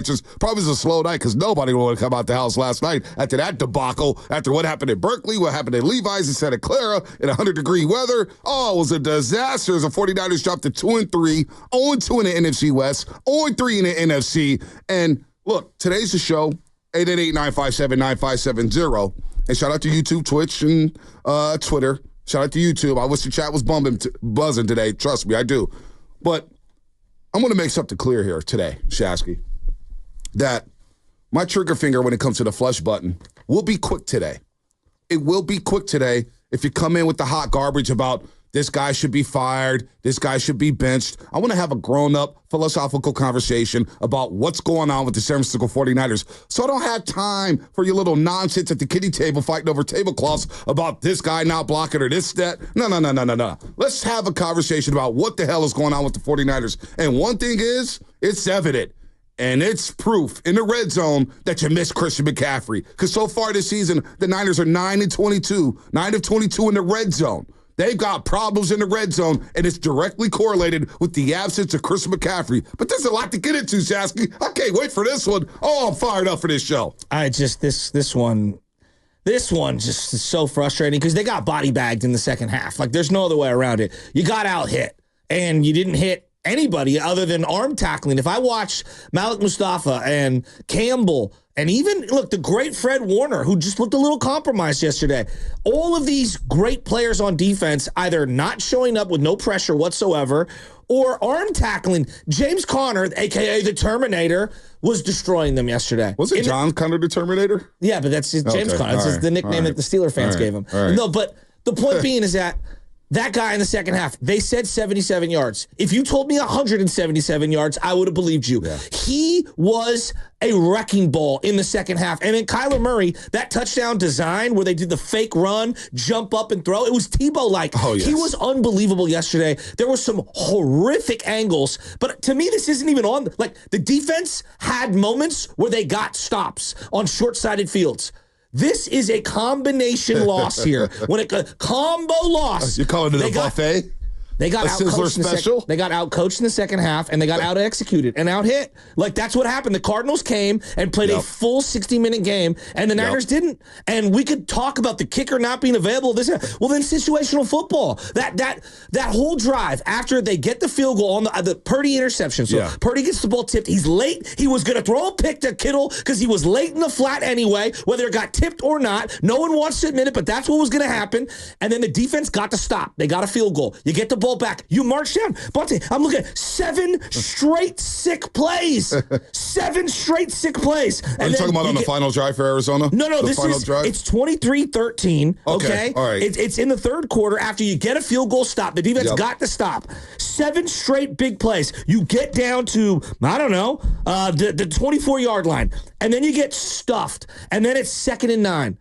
Just probably was a slow night because nobody wanted to come out the house last night after that debacle, after what happened in Berkeley, what happened in Levi's in Santa Clara in 100-degree weather. Oh, it was a disaster. The 49ers dropped to 2-3, 0-2 in the NFC West, 0-3 in the NFC. And look, today's the show, 888-957-9570. And shout out to YouTube, Twitch, and Twitter. Shout out to YouTube. I wish the chat was buzzing today. Trust me, I do. But I'm going to make something clear here today, Shasky, that my trigger finger when it comes to the flush button will be quick today. It will be quick today if you come in with the hot garbage about this guy should be fired, this guy should be benched. I want to have a grown-up philosophical conversation about what's going on with the San Francisco 49ers. So I don't have time for your little nonsense at the kiddie table fighting over tablecloths about this guy not blocking or this, that. No. Let's have a conversation about what the hell is going on with the 49ers. And one thing is, it's evident. And it's proof in the red zone that you miss Christian McCaffrey. Because so far this season, the Niners are 9-22, 9 of 22 in the red zone. They've got problems in the red zone, and it's directly correlated with the absence of Christian McCaffrey. But there's a lot to get into, Sasky. I can't wait for this one. Oh, I'm fired up for this show. This one just is so frustrating because they got body bagged in the second half. Like, there's no other way around it. You got out hit, and you didn't hit anybody other than arm tackling. If I watch Malik Mustafa and Campbell and even, look, the great Fred Warner, who just looked a little compromised yesterday, all of these great players on defense either not showing up with no pressure whatsoever or arm tackling. James Conner, a.k.a. the Terminator, was destroying them yesterday. Was it John Connor the Terminator? Yeah, but that's James Conner. That's the nickname that the Steeler fans gave him. No, but the point being is that guy in the second half, they said 77 yards. If you told me 177 yards, I would have believed you. Yeah. He was a wrecking ball in the second half. And then Kyler Murray, that touchdown design where they did the fake run, jump up and throw, it was Tebow-like. Oh, yes. He was unbelievable yesterday. There were some horrific angles. But to me, this isn't even on. Like, the defense had moments where they got stops on short-sided fields. This is a combination loss here. When a combo loss. You're calling it a buffet? They got outcoached. They got outcoached in the second half, and they got out-executed and out-hit. Like, that's what happened. The Cardinals came and played a full 60-minute game, and the Niners didn't. And we could talk about the kicker not being available. Well, then situational football. That whole drive after they get the field goal on the Purdy interception. So Purdy gets the ball tipped. He's late. He was going to throw a pick to Kittle because he was late in the flat anyway, whether it got tipped or not. No one wants to admit it, but that's what was going to happen. And then the defense got to stop. They got a field goal. You get the ball back. You march down. Bonte, I'm looking at 7 straight sick plays. 7 straight sick plays. Are you talking about on the final drive for Arizona? No, it's 23-13, okay? All right. It's in the third quarter after you get a field goal stop. The defense got to stop. 7 straight big plays. You get down to, I don't know, the 24-yard line, and then you get stuffed, and then it's 2nd and 9.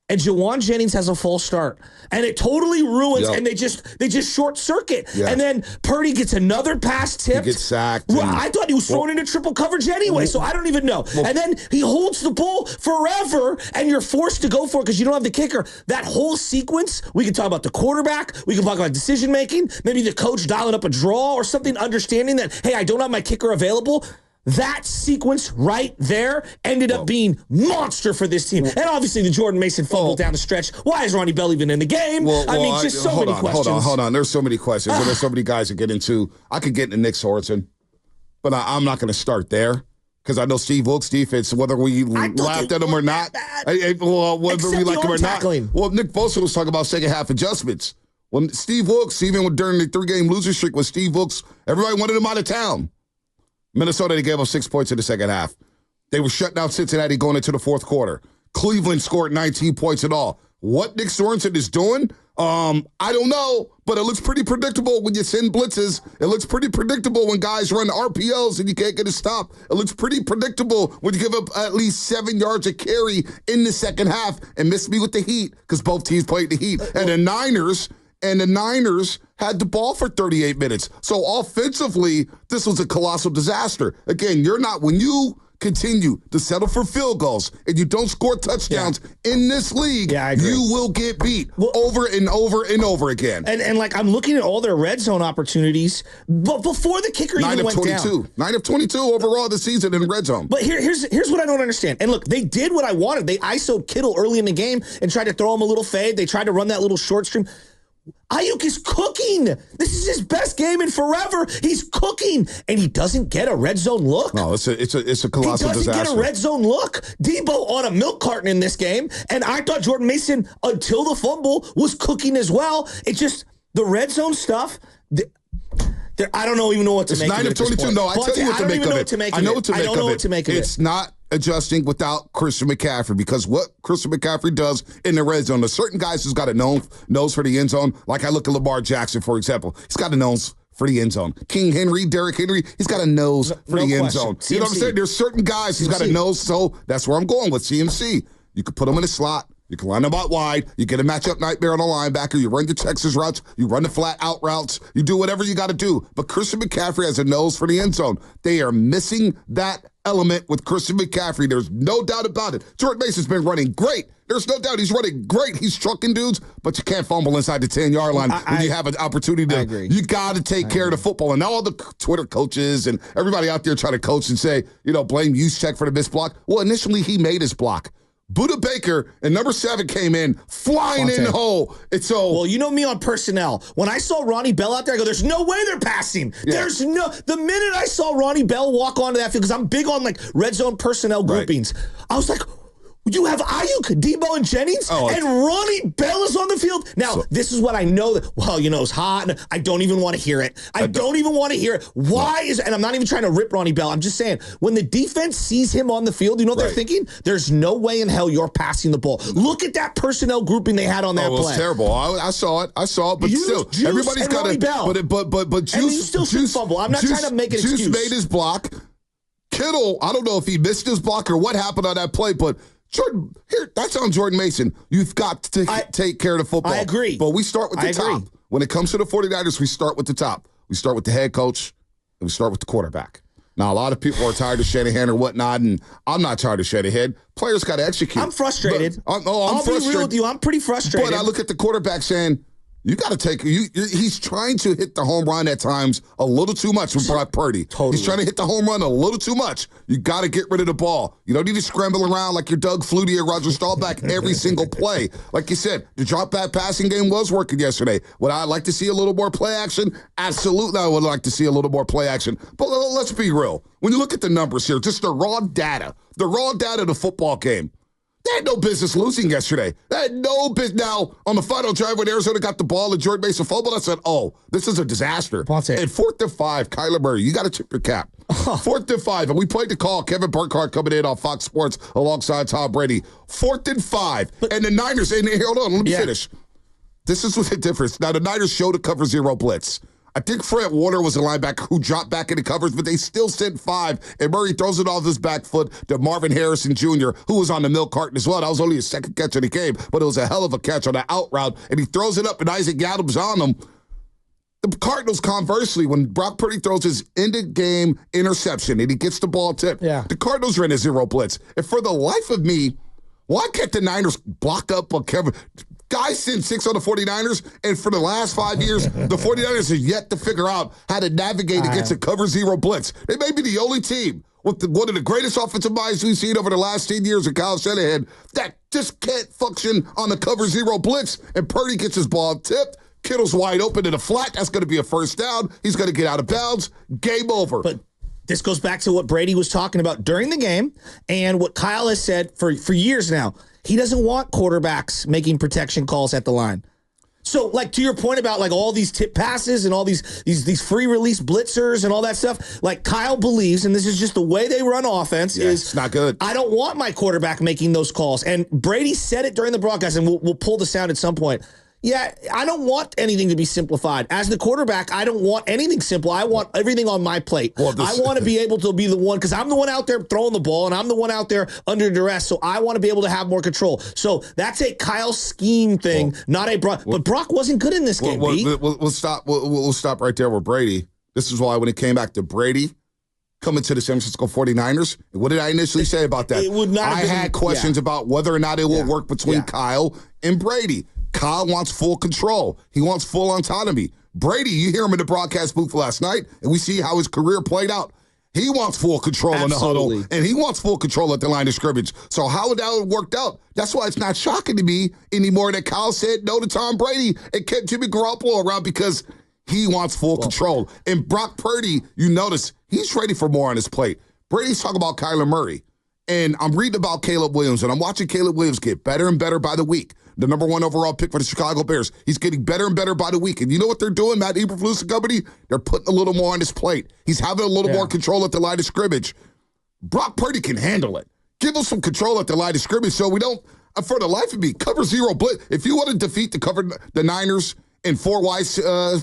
And Jawan Jennings has a false start. And it totally ruins, and they just short circuit. Yeah. And then Purdy gets another pass tipped. He gets sacked. Well, I thought he was thrown into triple coverage anyway, so I don't even know. And then he holds the ball forever, and you're forced to go for it because you don't have the kicker. That whole sequence, we can talk about the quarterback, we can talk about decision-making, maybe the coach dialing up a draw or something, understanding that, hey, I don't have my kicker available. That sequence right there ended up being monster for this team. And obviously the Jordan Mason fumble down the stretch. Why is Ronnie Bell even in the game? Just so many questions. Hold on. There's so many questions. And there's so many guys to get into. I could get into Nick Sorensen, but I'm not going to start there. Because I know Steve Wilkes' defense, whether we laughed at him or not, whether we like him or not. Well, Nick Bosa was talking about second half adjustments. When Steve Wilkes, even during the 3-game losing streak with Steve Wilkes, everybody wanted him out of town. Minnesota, they gave up 6 points in the second half. They were shutting out Cincinnati going into the fourth quarter. Cleveland scored 19 points in all. What Nick Sorensen is doing, I don't know, but it looks pretty predictable when you send blitzes. It looks pretty predictable when guys run RPOs and you can't get a stop. It looks pretty predictable when you give up at least 7 yards a carry in the second half and miss me with the Heat because both teams played the Heat. And the Niners had the ball for 38 minutes. So offensively, this was a colossal disaster. Again, when you continue to settle for field goals and you don't score touchdowns in this league, you will get beat over and over and over again. And like I'm looking at all their red zone opportunities, but before the kicker even went down. 9 of 22 overall this season in red zone. But here's what I don't understand. And look, they did what I wanted. They ISO'd Kittle early in the game and tried to throw him a little fade. They tried to run that little short stream. Ayuk is cooking. This is his best game in forever. He's cooking, and he doesn't get a red zone look. No, it's a colossal disaster. He doesn't get a red zone look. Debo on a milk carton in this game, and I thought Jordan Mason, until the fumble, was cooking as well. It's just the red zone stuff. I don't even know what to make of it. It's 9 of 22. No, I tell you what to make of it. I know what to make of it. I don't know what to make of it. It's not adjusting without Christian McCaffrey, because what Christian McCaffrey does in the red zone, there's certain guys who's got a nose for the end zone. Like I look at Lamar Jackson, for example. He's got a nose for the end zone. King Henry, Derrick Henry, he's got a nose for the end zone. CMC. You know what I'm saying? There's certain guys who's got a nose, so that's where I'm going with CMC. You could put him in a slot. You can line them out wide. You get a matchup nightmare on a linebacker. You run the Texas routes. You run the flat out routes. You do whatever you got to do. But Christian McCaffrey has a nose for the end zone. They are missing that element with Christian McCaffrey. There's no doubt about it. Jordan Mason's been running great. There's no doubt he's running great. He's trucking dudes, but you can't fumble inside the 10-yard line when you have an opportunity to. You got to take care of the football. And now all the Twitter coaches and everybody out there trying to coach and say, blame Juszczyk for the missed block. Well, initially he made his block. Budda Baker and number 7 came in flying in the hole. Well, you know me on personnel. When I saw Ronnie Bell out there, I go, there's no way they're passing. Yeah. The minute I saw Ronnie Bell walk onto that field, because I'm big on like red zone personnel groupings, I was like, you have Ayuk, Debo, and Jennings, and Ronnie Bell is on the field. Now, this is what I know that, it's hot, and I don't even want to hear it. I don't even want to hear it. Why is, and I'm not even trying to rip Ronnie Bell. I'm just saying, when the defense sees him on the field, you know what they're thinking? There's no way in hell you're passing the ball. Look at that personnel grouping they had on that play. It was terrible. I saw it, but still, everybody's got to. But Juice fumble. I'm not trying to make an excuse. Juice made his block. Kittle, I don't know if he missed his block or what happened on that play, but Jordan, that's on Jordan Mason. You've got to take care of the football. I agree. But we start with the top. When it comes to the 49ers, we start with the top. We start with the head coach, and we start with the quarterback. Now, a lot of people are tired of Shanahan or whatnot, and I'm not tired of Shanahan. Players got to execute. I'm frustrated. I'm frustrated. Be real with you. I'm pretty frustrated. But I look at the quarterback saying, you got to take. He's trying to hit the home run at times a little too much with Brock Purdy. Totally. He's trying to hit the home run a little too much. You got to get rid of the ball. You don't need to scramble around like your Doug Flutie or Roger Staubach every single play. Like you said, the drop back passing game was working yesterday. Would I like to see a little more play action? Absolutely, I would like to see a little more play action. But let's be real. When you look at the numbers here, just the raw data of the football game. They had no business losing yesterday. They had no business. Now, on the final drive when Arizona got the ball and Jordan Mason fumbled, I said, this is a disaster. And 4th and 5, Kyler Murray, you got to tip your cap. 4th and 5, and we played the call. Kevin Burkhardt coming in on Fox Sports alongside Tom Brady. 4th and 5, and the Niners, and hold on, let me finish. This is what the difference. Now, the Niners showed a cover 0 blitz. I think Fred Warner was a linebacker who dropped back in the covers, but they still sent 5, and Murray throws it off his back foot to Marvin Harrison Jr., who was on the milk carton as well. That was only his second catch of the game, but it was a hell of a catch on the out route, and he throws it up, and Isaac Yadam's on him. The Cardinals, conversely, when Brock Purdy throws his end-of-game interception and he gets the ball tipped, the Cardinals ran a 0 blitz. And for the life of me, why can't the Niners block up on Kevin? Guys sent 6 on the 49ers, and for the last 5 years, the 49ers have yet to figure out how to navigate against a cover 0 blitz. They may be the only team with one of the greatest offensive minds we've seen over the last 10 years of Kyle Shanahan that just can't function on the cover 0 blitz, and Purdy gets his ball tipped. Kittle's wide open in the flat. That's going to be a first down. He's going to get out of bounds. Game over. But this goes back to what Brady was talking about during the game and what Kyle has said for years now. He doesn't want quarterbacks making protection calls at the line. So, like, to your point about, like, all these tip passes and all these free release blitzers and all that stuff, like, Kyle believes, and this is just the way they run offense, it's not good. I don't want my quarterback making those calls. And Brady said it during the broadcast, and we'll pull the sound at some point. Yeah, I don't want anything to be simplified. As the quarterback, I don't want anything simple. I want everything on my plate. I want to be able to be the one, because I'm the one out there throwing the ball, and I'm the one out there under duress, so I want to be able to have more control. So that's a Kyle scheme thing, not a Brock. But Brock wasn't good in this game, we'll stop right there with Brady. This is why when it came back to Brady, coming to the San Francisco 49ers. What did I initially say about that? It would not have had questions about whether or not it will work between Kyle and Brady. Kyle wants full control. He wants full autonomy. Brady, you hear him in the broadcast booth last night, and we see how his career played out. He wants full control in the huddle, and he wants full control at the line of scrimmage. So how that worked out, that's why it's not shocking to me anymore that Kyle said no to Tom Brady and kept Jimmy Garoppolo around because he wants full control. And Brock Purdy, you notice, he's ready for more on his plate. Brady's talking about Kyler Murray. And I'm reading about Caleb Williams, and I'm watching Caleb Williams get better and better by the week. The number 1 overall pick for the Chicago Bears. He's getting better and better by the week. And you know what they're doing, Matt Eberflus and company? They're putting a little more on his plate. He's having a little more control at the line of scrimmage. Brock Purdy can handle it. Give him some control at the line of scrimmage so we don't, for the life of me, cover zero blitz. If you want to defeat the Niners in 4 wide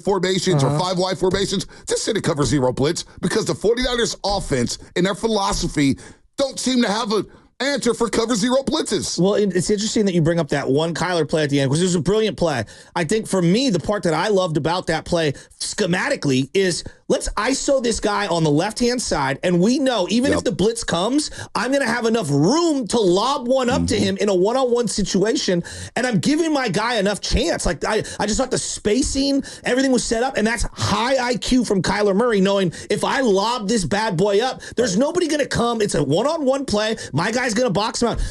formations or 5 wide formations, just sit and cover zero blitz because the 49ers offense and their philosophy don't seem to have an answer for cover zero blitzes. Well, it's interesting that you bring up that one Kyler play at the end because it was a brilliant play. I think for me, the part that I loved about that play schematically is let's ISO this guy on the left-hand side, and we know even if the blitz comes, I'm going to have enough room to lob one up to him in a one-on-one situation, and I'm giving my guy enough chance. Like I just thought the spacing, everything was set up, and that's high IQ from Kyler Murray, knowing if I lob this bad boy up, there's nobody going to come. It's a one-on-one play. My guy's going to box him out.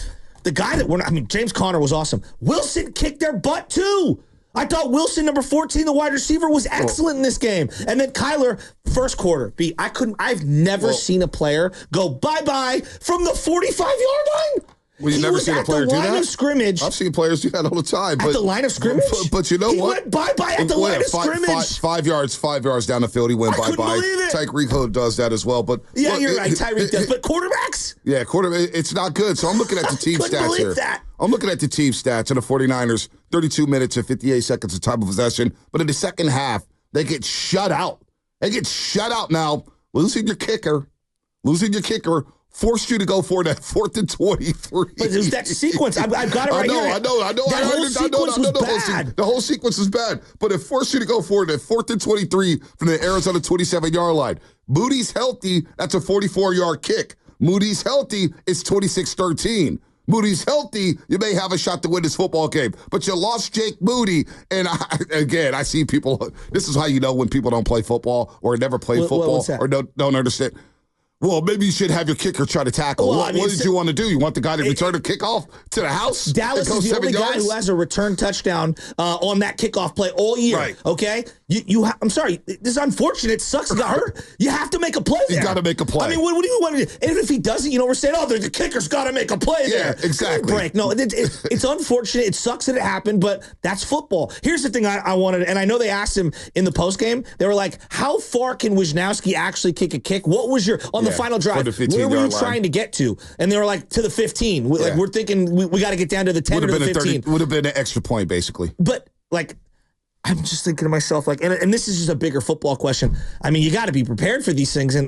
The guy that James Conner was awesome. Wilson kicked their butt too. I thought Wilson, number 14, the wide receiver, was excellent in this game. And then Kyler, first quarter, I've never seen a player go bye-bye from the 45-yard line. Well, you've never seen a player do that? At the line of scrimmage. I've seen players do that all the time. At the line of scrimmage? But you know what? He went bye-bye at the line of scrimmage. 5 yards down the field, he went bye-bye. Tyreek Hill does that as well. But yeah, look, you're right, Tyreek does. But quarterbacks? Yeah, it's not good. So I'm looking at the team stats here. I'm looking at the team stats of the 49ers, 32 minutes and 58 seconds of time of possession. But in the second half, they get shut out. Now. Losing your kicker forced you to go for that 4th and 23. But it was that sequence. I've got it right here. I know. That whole sequence was bad. The whole sequence is bad. But it forced you to go for that 4th and 23 from the Arizona 27-yard line. Moody's healthy. That's a 44-yard kick. Moody's healthy. It's 26-13. Moody's healthy, you may have a shot to win this football game. But you lost Jake Moody. And I see people, this is how you know when people don't play football or never played football or don't understand. Well, maybe you should have your kicker try to tackle. Well, what did you want to do? You want the guy to return a kickoff to the house? Dallas is the only guy who has a return touchdown on that kickoff play all year. Right. Okay? I'm sorry. This is unfortunate. It sucks. He got hurt. You have to make a play there. You got to make a play. I mean, what do you want to do? And if he doesn't, we're saying, the kicker's got to make a play there. Yeah, exactly. Break. No, it's unfortunate. It sucks that it happened, but that's football. Here's the thing I wanted, and I know they asked him in the postgame. They were like, how far can Wisnowski actually kick a kick? What was your, on the final drive, where were you trying to get to? And they were like, to the 15. Like, we're thinking we got to get down to the 10 or the 15. Would have been an extra point, basically. But, I'm just thinking to myself, and this is just a bigger football question. I mean, you got to be prepared for these things, and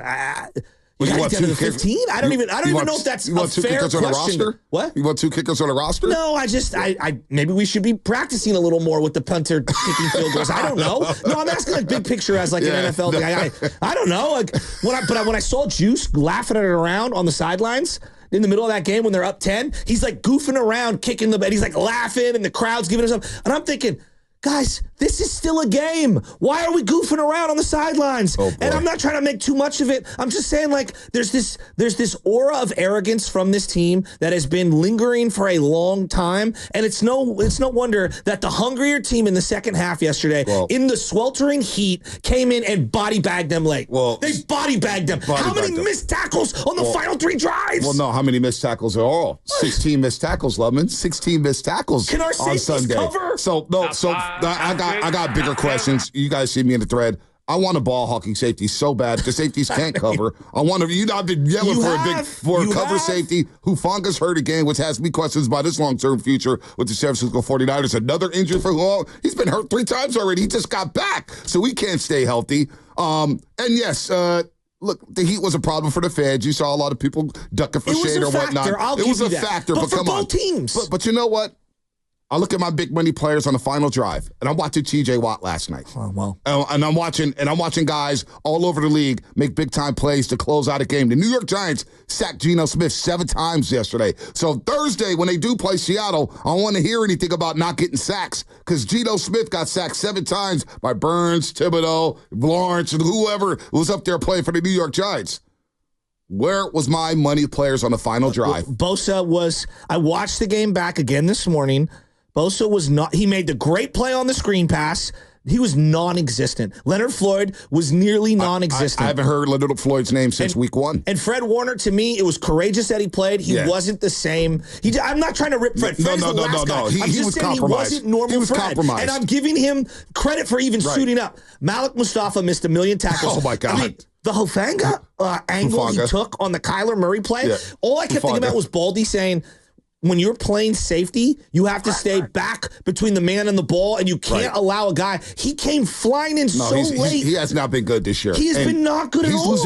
you got to get down to the 15. I don't even know if that's a fair question. What? You want 2 kickers on a roster? No, I maybe we should be practicing a little more with the punter kicking field goals. I don't know. No, I'm asking big picture as an NFL thing. I don't know. When I saw Juice laughing at it around on the sidelines in the middle of that game when they're up 10, he's like goofing around, kicking the bed. He's like laughing, and the crowd's giving him something. And I'm thinking, guys, this is still a game. Why are we goofing around on the sidelines? And I'm not trying to make too much of it. I'm just saying, there's this aura of arrogance from this team that has been lingering for a long time. And it's no wonder that the hungrier team in the second half yesterday, in the sweltering heat, came in and body bagged them late. They body bagged them. How many missed tackles on the final 3 drives? Well, no, how many missed tackles are all? 16 missed tackles, Lubman. 16 missed tackles Can our on Sunday. Cover? I got bigger questions. You guys see me in the thread. I want a ball hawking safety so bad. The safeties can't cover. I've been yelling for a cover safety. Hufanga's hurt again, which has me questions about his long-term future with the San Francisco 49ers. Another injury for Huang. He's been hurt 3 times already. He just got back, so he can't stay healthy. And yes, look, the heat was a problem for the fans. You saw a lot of people ducking for shade or whatnot. It was a factor, but come on. Both teams. But you know what? I look at my big money players on the final drive, and I'm watching T.J. Watt last night. Oh, well. And I'm watching guys all over the league make big time plays to close out a game. The New York Giants sacked Geno Smith 7 times yesterday. So Thursday, when they do play Seattle, I don't want to hear anything about not getting sacks because Geno Smith got sacked 7 times by Burns, Thibodeau, Lawrence, and whoever was up there playing for the New York Giants. Where was my money players on the final drive? I watched the game back again this morning. Bosa was not, he made the great play on the screen pass. He was non-existent. Leonard Floyd was nearly non-existent. I haven't heard Leonard Floyd's name since week 1. And Fred Warner, to me, it was courageous that he played. He wasn't the same. I'm not trying to rip Fred. Fred No. He was compromised. He wasn't normal He was Fred. compromised. And I'm giving him credit for even suiting up. Malik Mustafa missed 1 million tackles. Oh, my God. I mean, the Hufanga angle he took on the Kyler Murray play, all I kept thinking about was Baldy saying, when you're playing safety, you have to stay back between the man and the ball, and you can't allow a guy. He came flying in late. He has not been good this year. He has been not good at all. He's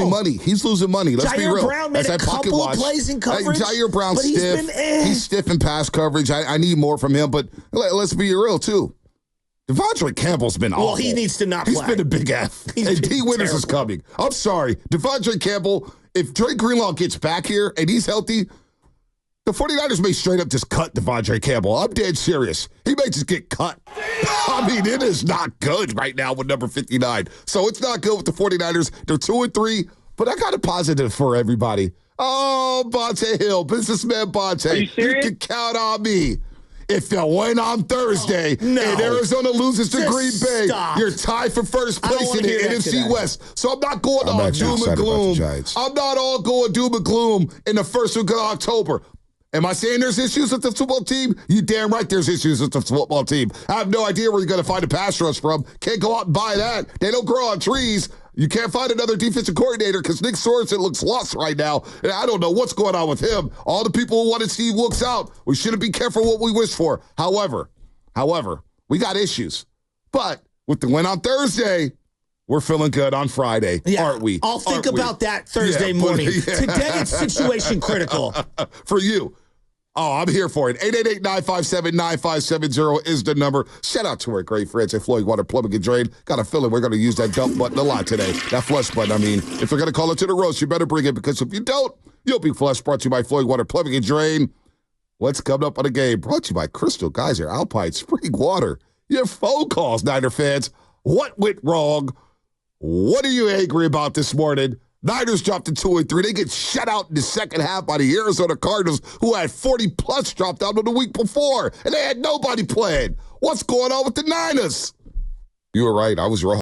losing money. Let's be real. Jair Brown made a couple of plays in coverage. Jair Brown's stiff. He's stiff in pass coverage. I need more from him, but let's be real, too. Devondre Campbell's been awful. Well, he needs to not play. He's been a big F. And D. Winters is coming. I'm sorry. Devondre Campbell, if Drake Greenlaw gets back here and he's healthy, the 49ers may straight up just cut Devondre Campbell. I'm dead serious. He may just get cut. I mean, it is not good right now with number 59. So it's not good with the 49ers. They're 2-3, but I got a positive for everybody. Oh, Bonte Hill, businessman Bonte. Are you serious? You can count on me. If you win on Thursday and Arizona loses to Green Bay, you're tied for first place in the NFC West. So I'm not going all doom and gloom. I'm not all going doom and gloom in the first week of October. Am I saying there's issues with the football team? You damn right there's issues with the football team. I have no idea where you're going to find a pass rush from. Can't go out and buy that. They don't grow on trees. You can't find another defensive coordinator because Nick Sorensen looks lost right now. And I don't know what's going on with him. All the people who wanted Steve Wilks out, we shouldn't be careful what we wish for. However, we got issues. But with the win on Thursday, we're feeling good on Friday, aren't we? I'll think about that Thursday morning. Today, it's situation critical. For you. Oh, I'm here for it. 888-957-9570 is the number. Shout out to our great friends at Floyd Water Plumbing and Drain. Got a feeling we're going to use that dump button a lot today. That flush button, I mean. If you're going to call it to the roast, you better bring it because if you don't, you'll be flushed. Brought to you by Floyd Water Plumbing and Drain. What's coming up on the game? Brought to you by Crystal Geyser Alpine Spring Water. Your phone calls, Niner fans. What went wrong? What are you angry about this morning? Niners dropped to 2-3. They get shut out in the second half by the Arizona Cardinals, who had 40-plus dropped out of the week before, and they had nobody playing. What's going on with the Niners? You were right. I was wrong.